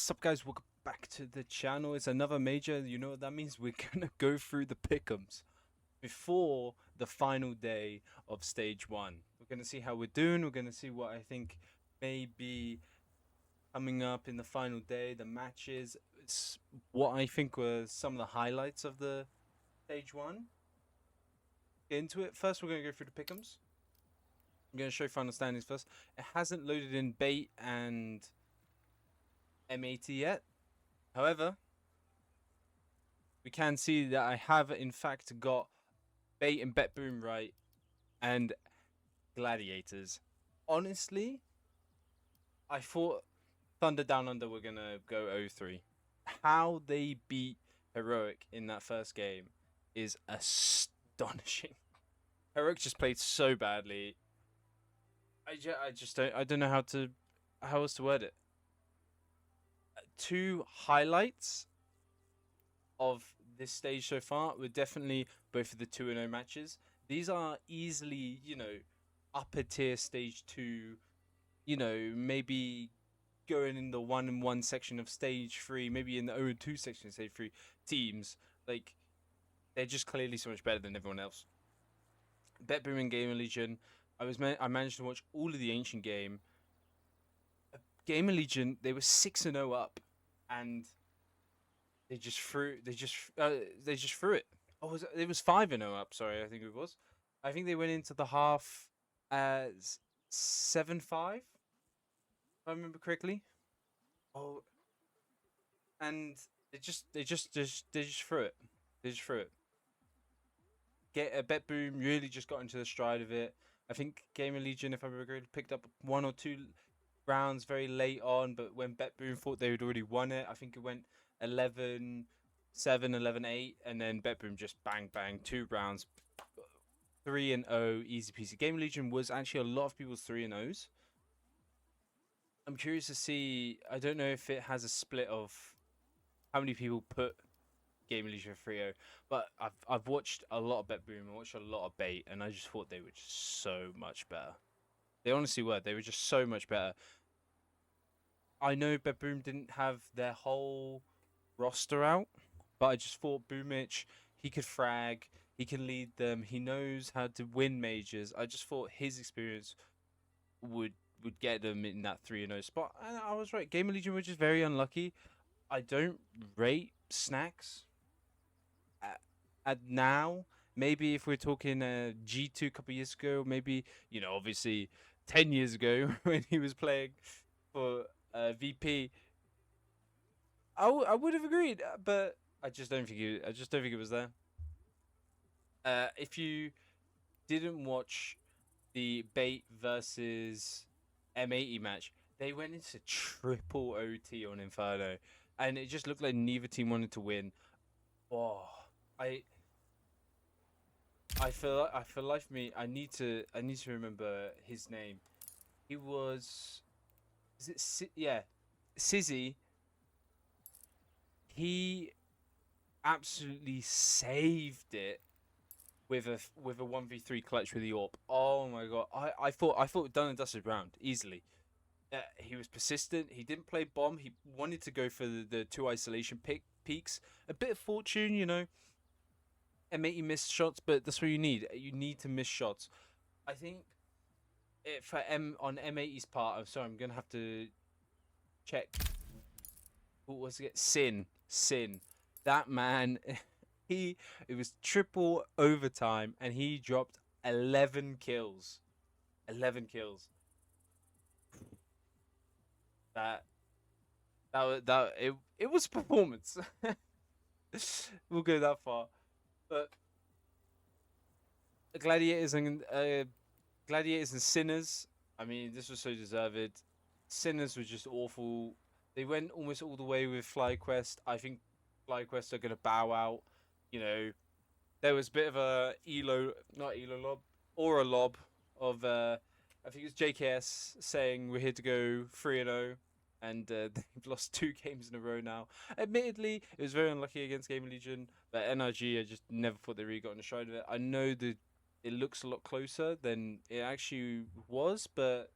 What's up, guys? Welcome back to the channel. It's another major. You know what that means? We're gonna go through the pick'ems before the final day of stage one. We're gonna see how we're doing. We're gonna see what I think may be coming up in the final day, the matches. It's what I think were some of the highlights of the stage one. Get into it. First, we're gonna go through the pick'ems. I'm gonna show final standings first. It hasn't loaded in bait and M80 yet. However, we can see that I have in fact got bait and BETBOOM right and gladiators. Honestly, I thought Thunder Down Under were gonna go 0-3. How they beat Heroic in that first game is astonishing. Heroic just played so badly. I don't know how else to word it. Two highlights of this stage so far were definitely both of the 2-0 matches. These are easily, upper tier stage 2, maybe going in the 1-1 section of stage 3, maybe in the 0-2 section of stage 3 teams. Like, they're just clearly so much better than everyone else. BETBOOM and Gamer Legion, I managed to watch all of the Ancient game. Gamer Legion, they were 6-0 up, and they just threw it. Oh, it was 5-0 up. Sorry, I think it was. I think they went into the half as 7-5, if I remember correctly. Oh, and they just threw it. They just threw it. BETBOOM really just got into the stride of it. I think Gamer Legion, if I remember correctly, picked up 1 or 2 rounds very late on, but when BETBOOM thought they had already won it, I think it went 11-7, 11-8, and then BETBOOM just bang 2 rounds, 3-0, easy peasy. Game Legion was actually a lot of people's 3-0s. I'm curious to see. I don't know if it has a split of how many people put Game Legion 3-0, but I've watched a lot of BETBOOM, I watched a lot of bait, and I just thought they were just so much better. They honestly were. They were just so much better. I know BETBOOM didn't have their whole roster out, but I just thought Boomich, he could frag, he can lead them, he knows how to win majors. I just thought his experience would get them in that 3-0 spot, and I was right. Gamer Legion were just very unlucky. I don't rate Snacks at now. Maybe if we're talking G2 a couple years ago, maybe, obviously 10 years ago when he was playing for VP, I would have agreed, but I just don't think it was there. If you didn't watch the Bait versus M80 match, they went into triple OT on Inferno, and it just looked like neither team wanted to win. Oh, I feel like for me, I need to remember his name. He was, Sizzy. He absolutely saved it with a 1v3 clutch with the AWP. Oh my god. I thought done and dusted round easily. He was persistent. He didn't play bomb. He wanted to go for the 2 isolation peaks. A bit of fortune, M80 missed shots, but that's what you need. You need to miss shots. I think for on M80's part, I'm sorry, I'm gonna have to check. What was it? Sin. That man, it was triple overtime, and he dropped 11 kills. 11 kills. It was performance. We'll go that far. But Gladiators and Sinners, I mean, this was so deserved. Sinners was just awful. They went almost all the way with FlyQuest. I think FlyQuest are going to bow out. There was a bit of a lob of, I think it was JKS saying we're here to go 3-0. And they've lost 2 games in a row now. Admittedly, it was very unlucky against Gamer Legion, but NRG, I just never thought they really got on the stride of it. I know that it looks a lot closer than it actually was, but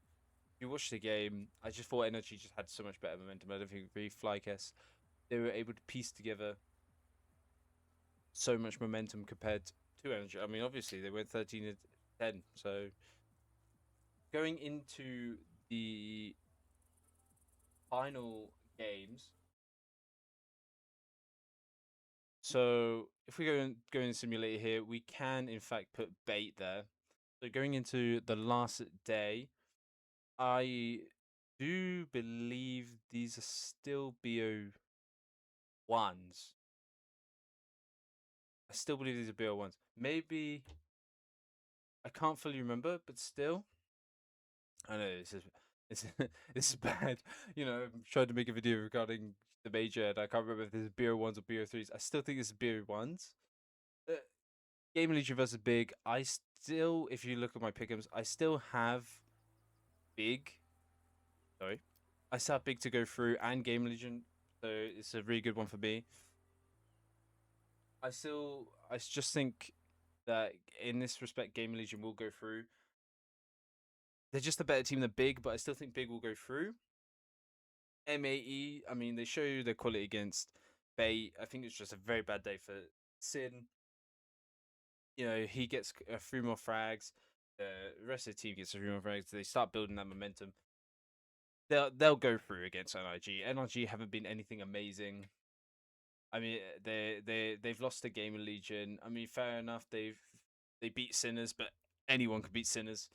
you watch the game, I just thought Energy just had so much better momentum. I don't think really Flycast, they were able to piece together so much momentum compared to Energy. I mean, obviously they went 13-10. So going into the final games, so if we go in simulator here, we can in fact put bait there. So going into the last day, I do believe these are still BO1s. I still believe these are BO1s. Maybe I can't fully remember, but still, I know this is this is bad. You know, I'm trying to make a video regarding the major, and I can't remember if this is BO1s or BO3s. I still think this is BO1s. Uh, Game Legion versus Big. I still, if you look at my pick'ems, I still have Big. Sorry, I still have Big to go through and Game Legion, so it's a really good one for me. I just think that in this respect, Game Legion will go through. They're just a better team than Big, but I still think Big will go through. MAE, I mean, they show you their quality against Bait. I think it's just a very bad day for Sin. You know, he gets a few more frags. The rest of the team gets a few more frags. They start building that momentum. They'll go through against NRG. NRG haven't been anything amazing. I mean, they've lost the game in Legion. I mean, fair enough. They beat Sinners, but anyone can beat Sinners.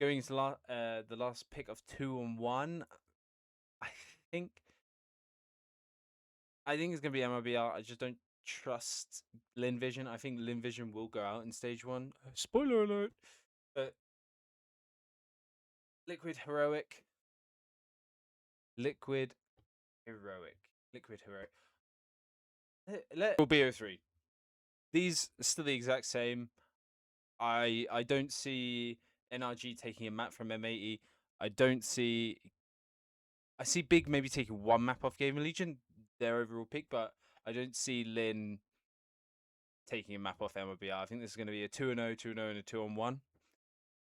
Going into the last pick of 2-1, I think it's gonna be MRBR. I just don't trust Lin Vision. I think Lin Vision will go out in stage 1. Spoiler alert. But Liquid Heroic. Liquid Heroic. Liquid Heroic. Let BO3. These are still the exact same. I don't see NRG taking a map from M80. I don't see. I see Big maybe taking one map off Game of Legion, their overall pick, but I don't see Lin taking a map off MLBR. I think this is going to be a 2-0, 2-0, and a 2-on-1.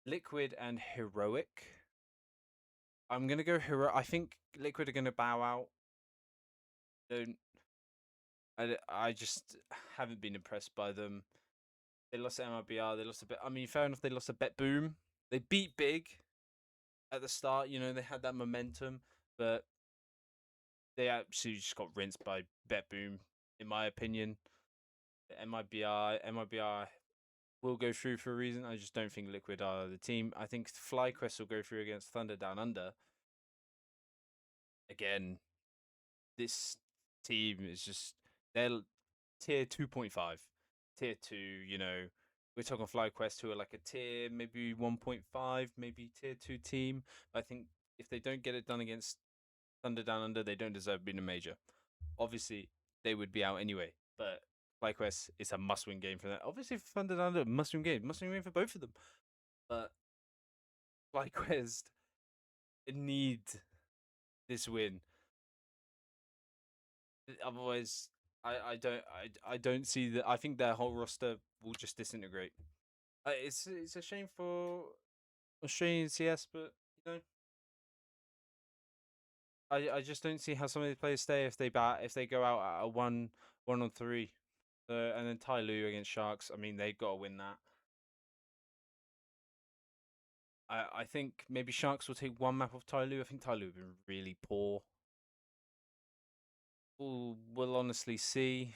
Liquid and Heroic. I'm going to go Hero. I think Liquid are going to bow out. Don't. I just haven't been impressed by them. They lost to MLBR. They lost a bit. I mean, fair enough. They lost to BETBOOM. They beat Big at the start. You know, they had that momentum, but they absolutely just got rinsed by BETBOOM, in my opinion. MIBR will go through for a reason. I just don't think Liquid are the team. I think FlyQuest will go through against Thunder Down Under. Again, this team is just, they're tier 2.5. Tier 2, you know, we're talking FlyQuest who are like a tier maybe 1.5, maybe tier 2 team. I think if they don't get it done against Thunder Down Under, they don't deserve being a major. Obviously, they would be out anyway, but FlyQuest is a must-win game for that. Obviously, for Thunder Down Under, must-win game for both of them. But FlyQuest need this win. Otherwise, I don't see that. I think their whole roster will just disintegrate. It's a shame for Australian CS, but you know, I just don't see how some of these players stay if they go out at a 1-on-3. And then Tai Lu against Sharks. I mean, they got to win that. I think maybe Sharks will take one map off Tai Lu. I think Tai Lu have been really poor. We'll honestly see.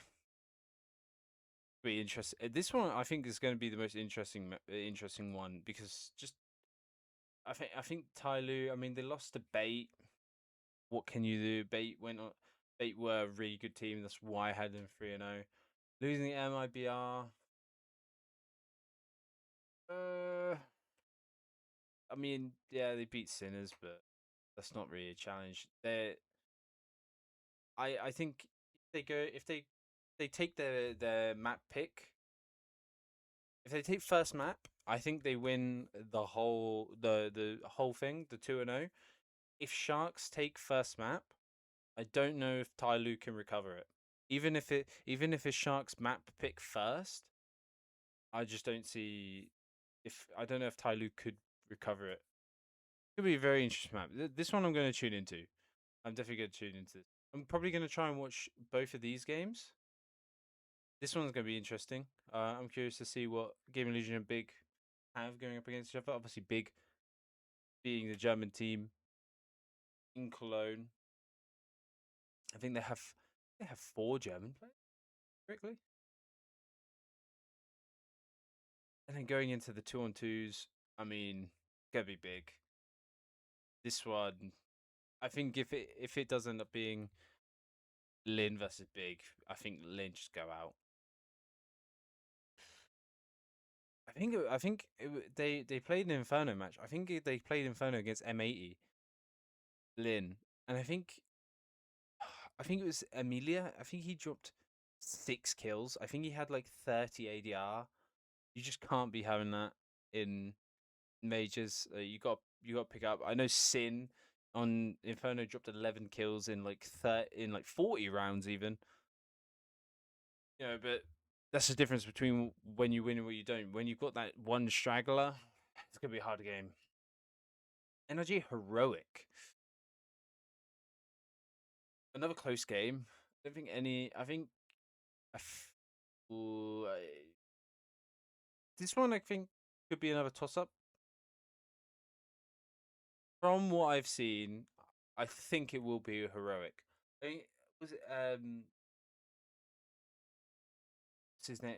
Be interesting. This one I think is going to be the most interesting one because just I think Tai Lu. I mean, they lost to Bait. What can you do? Bait went on. Bait were a really good team. That's why I had them 3-0. Losing the MIBR. I mean, yeah, they beat Sinners, but that's not really a challenge. I think if they take their map pick, if they take first map, I think they win the whole thing, the 2-0. If Sharks take first map, I don't know if Tai Lu can recover it. Even if it's Sharks map pick first, I just don't see if I don't know if Tai Lu could recover it. Could be a very interesting map. This one I'm going to tune into. I'm definitely going to tune into this. I'm probably going to try and watch both of these games. This one's going to be interesting. I'm curious to see what Gaming Legion and Big have going up against each other. Obviously, Big being the German team in Cologne. I think they have 4 German players, correctly. And then going into the 2-on-2s, I mean, gonna be big. This one, I think if it does end up being Lin versus Big, I think Lin just go out. They played an Inferno match. I think they played Inferno against M80 Lin, and I think it was Emilia. I think he dropped 6 kills. I think he had like 30 ADR. You just can't be having that in majors. You got to pick up. I know Sin on Inferno dropped 11 kills in like 40 rounds even. But that's the difference between when you win and when you don't. When you've got that one straggler, it's gonna be a hard game. Energy heroic. Another close game. I don't think any. I think. Ooh, this one I think could be another toss up. From what I've seen, I think it will be heroic. I think, was it what's his name?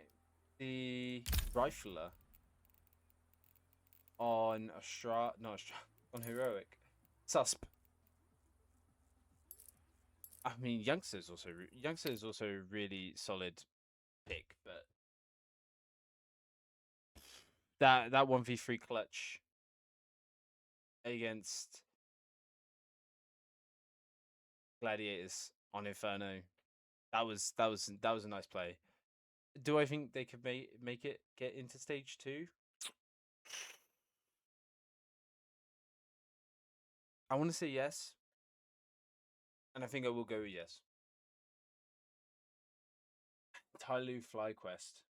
The rifler on on heroic. Susp. I mean, youngster is also a really solid pick, but that 1v3 clutch against gladiators on Inferno, that was a nice play. Do I think they could make it get into stage 2? I want to say yes, and I think I will go with yes. Tyloo FlyQuest.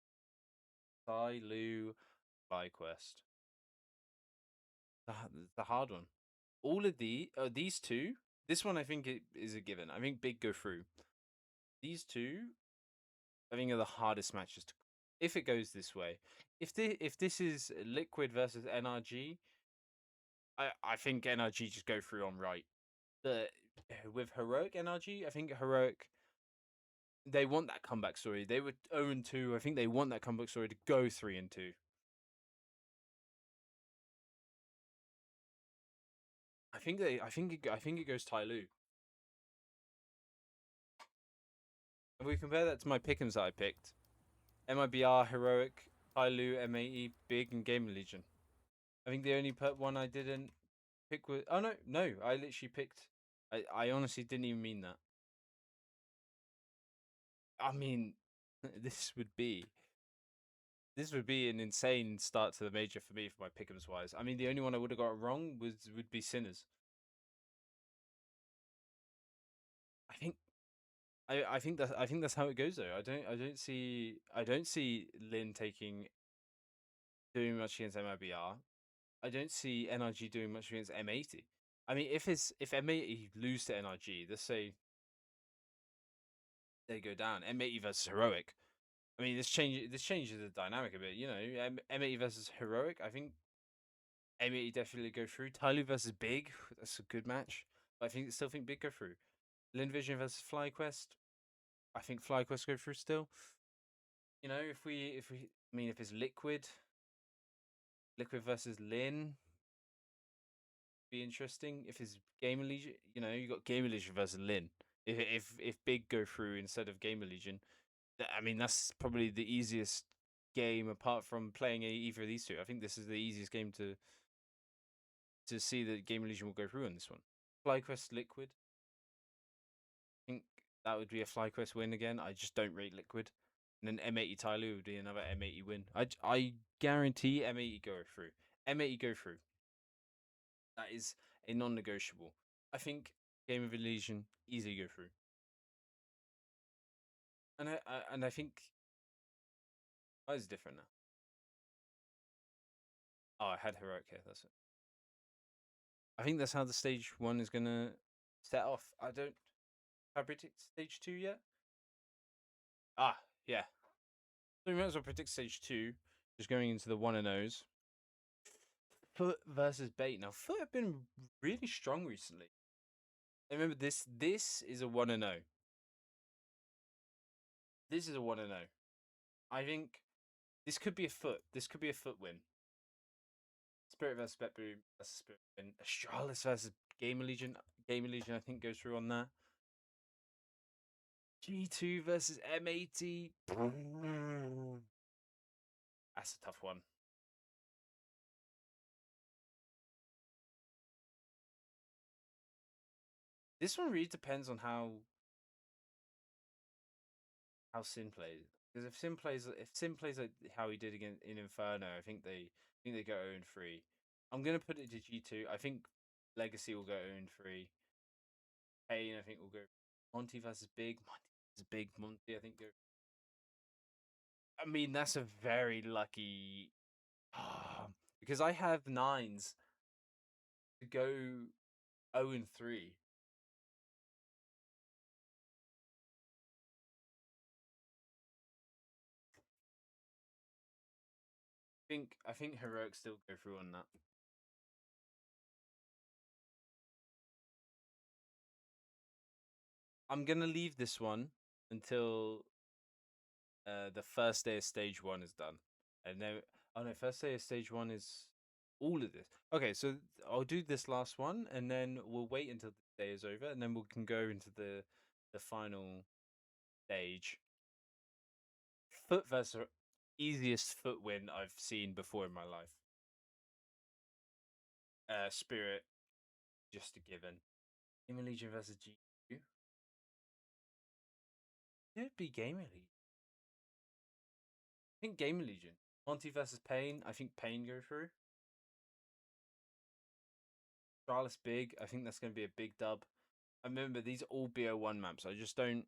Tyloo FlyQuest. The hard one. All of these two. This one I think it is a given. I think Big go through. These two, I think are the hardest matches to. If it goes this way, if this is Liquid versus NRG, I think NRG just go through on right. The with Heroic NRG, I think Heroic they want that comeback story. They were 0-2. I think they want that comeback story to go 3-2. I think it goes Tyloo. If we compare that to my pick'ems that I picked, MIBR, Heroic, Tyloo, M80, Big, and Gamer Legion. I think the only one I didn't pick was no, I literally picked. I honestly didn't even mean that. I mean, this would be an insane start to the major for me for my pick'ems wise. I mean, the only one I would have got wrong would be Sinners. I think I think that's how it goes though. I don't see Lin doing much against MIBR. I don't see NRG doing much against M80. I mean, if M80 lose to NRG, let's say they go down, M80 versus Heroic. I mean, this changes the dynamic a bit. M80 versus Heroic. I think M80 definitely go through. Tyloo versus Big. That's a good match. But still think Big go through. Lin Vision versus FlyQuest. I think FlyQuest go through still. If it's Liquid versus Lin, be interesting. If it's Gamer Legion, you got Gamer Legion versus Lin. If Big go through instead of Gamer Legion, I mean that's probably the easiest game apart from playing either of these two. I think this is the easiest game to see that Gamer Legion will go through on this one. FlyQuest Liquid. I think that would be a FlyQuest win again. I just don't rate Liquid. And then M80 Tyloo would be another M80 win. I guarantee M80 go through. M80 go through. That is a non-negotiable. I think Game of Illusion easily go through. And I think oh, it's different now. Oh, I had Heroic here. That's it. I think that's how the stage 1 is gonna set off. I don't. Have I predict stage 2 yet? Ah, yeah. So we might as well predict stage 2. Just going into the 1 and O's. Foot versus Bait. Now, Foot have been really strong recently. And remember, this is a 1 and 0. This is a 1 and 0. I think this could be a Foot. This could be a Foot win. Spirit versus BETBOOM versus Spirit win. Astralis versus Gamer Legion. Gamer Legion, I think, goes through on that. G2 versus M80. That's a tough one. This one really depends on how Sin plays. Because if Sin plays like how he did against in Inferno, I think they go 0-3. I'm gonna put it to G2. I think Legacy will go 0-3. Pain, I think will go Monty versus Big. Monty versus Big. Monty, I think go. I mean, that's a very lucky. Because I have nines to go 0-3. I think Heroic still go through on that. I'm gonna leave this one until the first day of stage 1 is done, and then first day of stage 1 is all of this. Okay, so I'll do this last one, and then we'll wait until the day is over, and then we can go into the final stage. Foot versus easiest Foot win I've seen before in my life. Spirit, just a given. Gamer Legion versus G2. It'd be Gamer Legion. I think Gamer Legion. Monty versus Pain. I think Pain go through. Astralis big. I think that's going to be a big dub. I remember these are all BO1 maps. I just don't.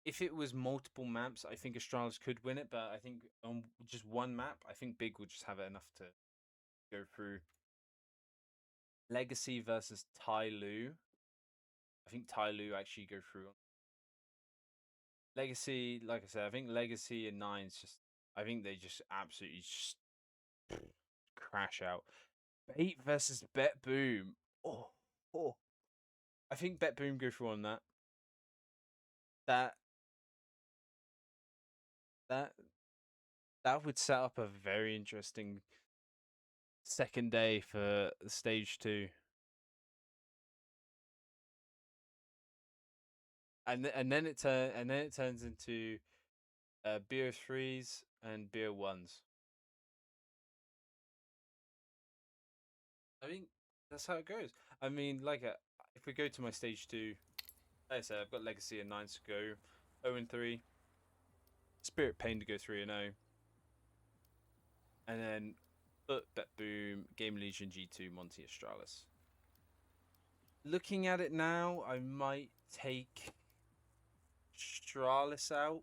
If it was multiple maps, I think Astralis could win it. But I think on just one map, I think Big would just have it enough to go through. Legacy versus Tai Lu. I think Tai Lu actually go through. Legacy, like I said, I think Legacy and Nines just. I think they just absolutely just crash out. Bait versus BETBOOM. Oh. I think BETBOOM go through on that. That would set up a very interesting second day for stage 2. And then it turns into BO3s and BO1s. I mean, that's how it goes. I mean, if we go to my stage 2, like I said, I've got Legacy and Nines to go 0-3. Spirit Pain to go 3-0. And then Foot, BETBOOM, Game Legion, G2, Monty Astralis. Looking at it now, I might take Astralis out.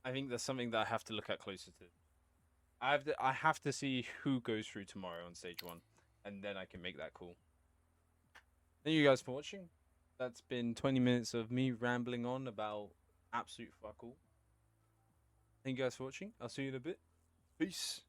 I think that's something that I have to look at closer to. I have to see who goes through tomorrow on stage 1, and then I can make that call. Thank you guys for watching. That's been 20 minutes of me rambling on about absolute fuck all. Thank you guys for watching. I'll see you in a bit. Peace.